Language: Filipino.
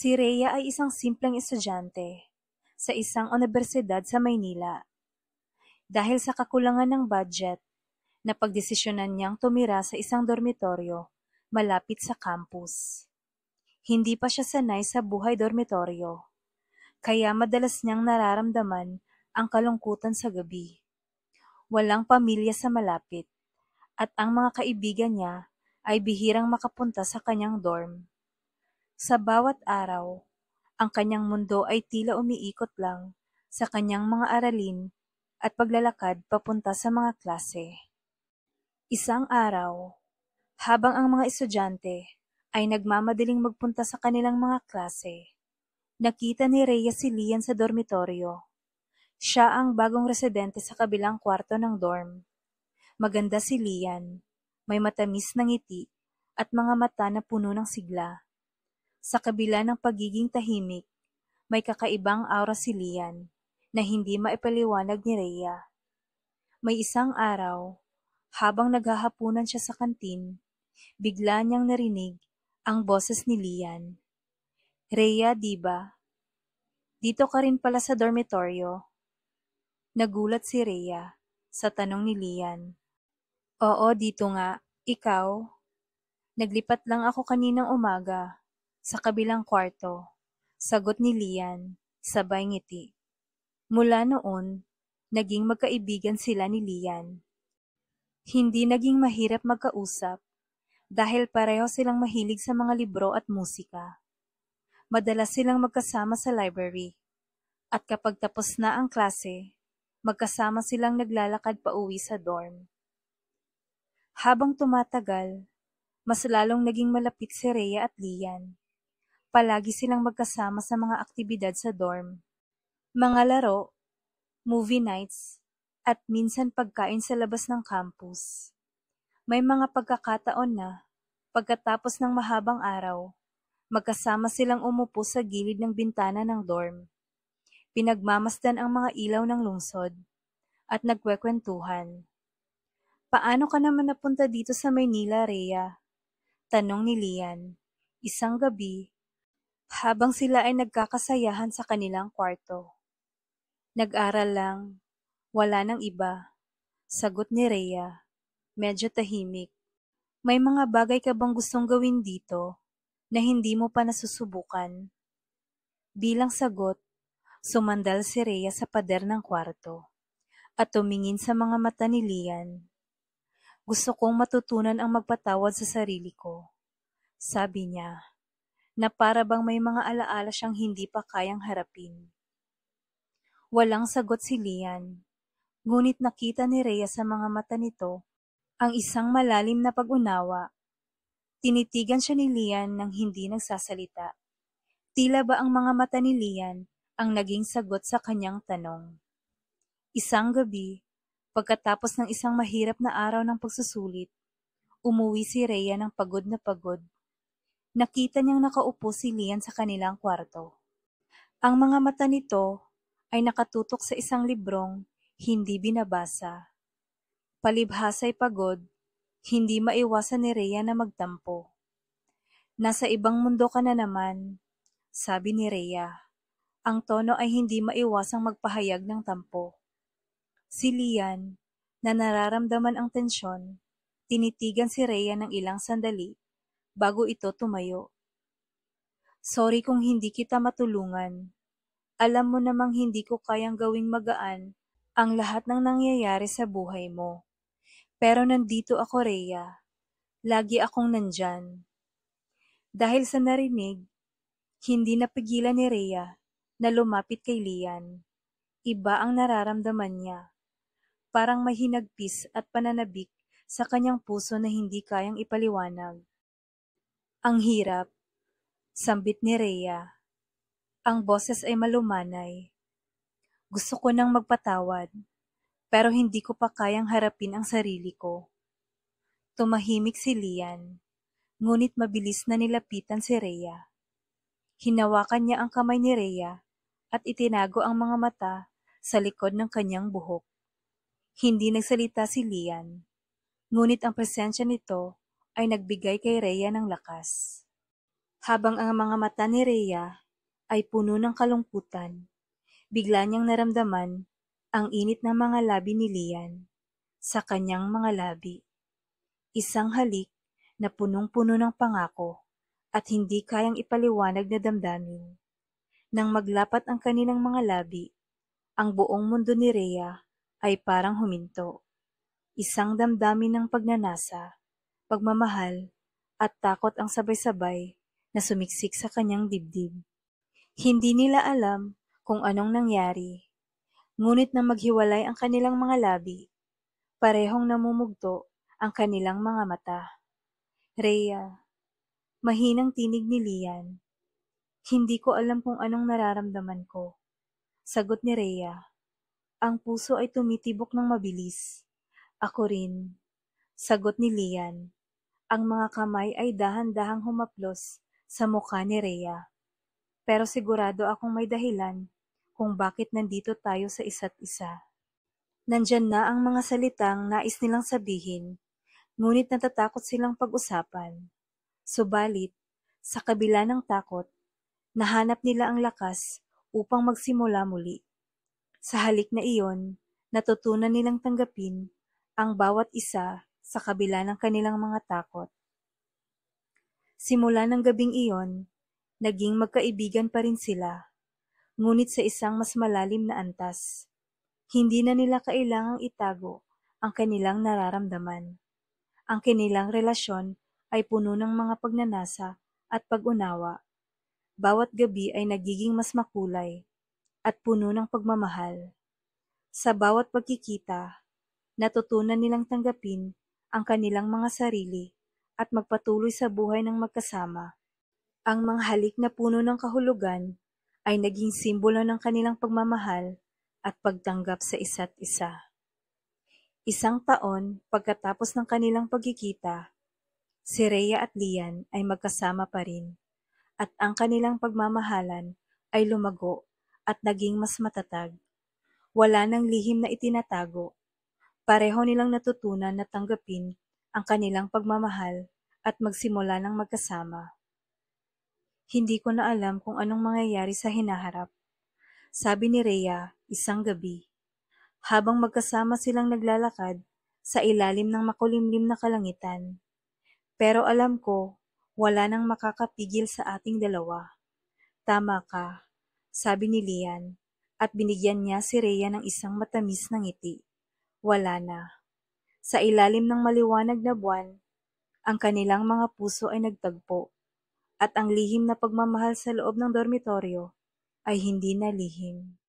Si Rhea ay isang simpleng estudyante sa isang unibersidad sa Maynila. Dahil sa kakulangan ng budget, napagdesisyonan niyang tumira sa isang dormitoryo malapit sa campus. Hindi pa siya sanay sa buhay dormitoryo, kaya madalas niyang nararamdaman ang kalungkutan sa gabi. Walang pamilya sa malapit, at ang mga kaibigan niya ay bihirang makapunta sa kanyang dorm. Sa bawat araw, ang kanyang mundo ay tila umiikot lang sa kanyang mga aralin at paglalakad papunta sa mga klase. Isang araw, habang ang mga estudyante ay nagmamadaling magpunta sa kanilang mga klase, nakita ni Rhea si Lian sa dormitoryo. Siya ang bagong residente sa kabilang kwarto ng dorm. Maganda si Lian, may matamis na ngiti at mga mata na puno ng sigla. Sa kabila ng pagiging tahimik, may kakaibang aura si Lian na hindi maipaliwanag ni Rhea. May isang araw, habang naghahapunan siya sa kantin, bigla niyang narinig ang boses ni Lian. "Rhea, di ba? Dito ka rin pala sa dormitoryo?" Nagulat si Rhea sa tanong ni Lian. "Oo, dito nga. Ikaw?" "Naglipat lang ako kaninang umaga sa kabilang kwarto," sagot ni Lian, sabay ngiti. Mula noon, naging magkaibigan sila ni Lian. Hindi naging mahirap magkausap dahil pareho silang mahilig sa mga libro at musika. Madalas silang magkasama sa library, at kapag tapos na ang klase, magkasama silang naglalakad pauwi sa dorm. Habang tumatagal, mas lalong naging malapit si Rhea at Lian. Palagi silang magkasama sa mga aktibidad sa dorm. Mga laro, movie nights, at minsan pagkain sa labas ng campus. May mga pagkakataon na, pagkatapos ng mahabang araw, magkasama silang umupo sa gilid ng bintana ng dorm. Pinagmamasdan ang mga ilaw ng lungsod at nagkwekwentuhan. "Paano ka naman napunta dito sa Maynila, Rhea?" tanong ni Lian. Isang gabi, habang sila ay nagkakasayahan sa kanilang kwarto. "Nag-aral lang, wala nang iba," sagot ni Rhea, medyo tahimik. "May mga bagay ka bang gustong gawin dito na hindi mo pa nasusubukan?" Bilang sagot, sumandal si Rhea sa pader ng kwarto at tumingin sa mga mata ni Lian. "Gusto kong matutunan ang magpatawad sa sarili ko," sabi niya, na para bang may mga alaala siyang hindi pa kayang harapin. Walang sagot si Lian, ngunit nakita ni Rhea sa mga mata nito ang isang malalim na pag-unawa. Tinitigan siya ni Lian nang hindi nagsasalita. Tila ba ang mga mata ni Lian ang naging sagot sa kanyang tanong. Isang gabi, pagkatapos ng isang mahirap na araw ng pagsusulit, umuwi si Rhea ng pagod na pagod. Nakita niyang nakaupo si Lian sa kanilang kwarto. Ang mga mata nito ay nakatutok sa isang librong hindi binabasa. Palibhasa'y pagod, hindi maiwasan ni Rhea na magtampo. "Nasa ibang mundo ka na naman," sabi ni Rhea. Ang tono ay hindi maiwasang magpahayag ng tampo. Si Lian, na nararamdaman ang tensyon, tinitigan si Rhea ng ilang sandali bago ito tumayo. "Sorry kung hindi kita matulungan. Alam mo namang hindi ko kayang gawing magaan ang lahat ng nangyayari sa buhay mo. Pero nandito ako, Rhea. Lagi akong nandyan." Dahil sa narinig, hindi napigilan ni Rhea na lumapit kay Lian. Iba ang nararamdaman niya. Parang may hinagpis at pananabik sa kanyang puso na hindi kayang ipaliwanag. "Ang hirap," sambit ni Rhea. Ang boses ay malumanay. "Gusto ko nang magpatawad, pero hindi ko pa kayang harapin ang sarili ko." Tumahimik si Lian, ngunit mabilis na nilapitan si Rhea. Hinawakan niya ang kamay ni Rhea at itinago ang mga mata sa likod ng kanyang buhok. Hindi nagsalita si Lian, ngunit ang presensya nito ay nagbigay kay Rhea ng lakas. Habang ang mga mata ni Rhea ay puno ng kalungkutan, bigla niyang naramdaman ang init ng mga labi ni Lian sa kanyang mga labi. Isang halik na punong-puno ng pangako at hindi kayang ipaliwanag na damdamin. Nang maglapat ang kanilang mga labi, ang buong mundo ni Rhea ay parang huminto. Isang damdamin ng pagnanasa, pagmamahal, at takot ang sabay-sabay na sumiksik sa kanyang dibdib. Hindi nila alam kung anong nangyari, ngunit nang maghiwalay ang kanilang mga labi, parehong namumugto ang kanilang mga mata. Rhea, mahinang tinig ni Lian. Hindi ko alam kung anong nararamdaman ko. Sagot ni Rhea. Ang puso ay tumitibok ng mabilis. Ako rin. Sagot ni Lian. Ang mga kamay ay dahan-dahang humaplos sa mukha ni Rhea. Pero sigurado akong may dahilan kung bakit nandito tayo sa isa't isa. Nandyan na ang mga salitang nais nilang sabihin, ngunit natatakot silang pag-usapan. Subalit, sa kabila ng takot, nahanap nila ang lakas upang magsimula muli. Sa halik na iyon, natutunan nilang tanggapin ang bawat isa sa kabila ng kanilang mga takot. Simula ng gabing iyon, naging magkaibigan pa rin sila, ngunit sa isang mas malalim na antas. Hindi na nila kailangang itago ang kanilang nararamdaman. Ang kanilang relasyon ay puno ng mga pagnanasa at pag-unawa. Bawat gabi ay nagiging mas makulay at puno ng pagmamahal. Sa bawat pagkikita, natutunan nilang tanggapin ang kanilang mga sarili at magpatuloy sa buhay ng magkasama. Ang mga halik na puno ng kahulugan ay naging simbolo ng kanilang pagmamahal at pagtanggap sa isa't isa. Isang taon pagkatapos ng kanilang pagkikita, si Rhea at Lian ay magkasama pa rin, at ang kanilang pagmamahalan ay lumago at naging mas matatag. Wala nang lihim na itinatago. Pareho nilang natutunan na tanggapin ang kanilang pagmamahal at magsimula ng magkasama. Hindi ko na alam kung anong mangyayari sa hinaharap, sabi ni Rhea isang gabi, habang magkasama silang naglalakad sa ilalim ng makulimlim na kalangitan. Pero alam ko, wala nang makakapigil sa ating dalawa. Tama ka, sabi ni Lian, at binigyan niya si Rhea ng isang matamis na ngiti. Wala na. Sa ilalim ng maliwanag na buwan, ang kanilang mga puso ay nagtagpo, at ang lihim na pagmamahal sa loob ng dormitoryo ay hindi na lihim.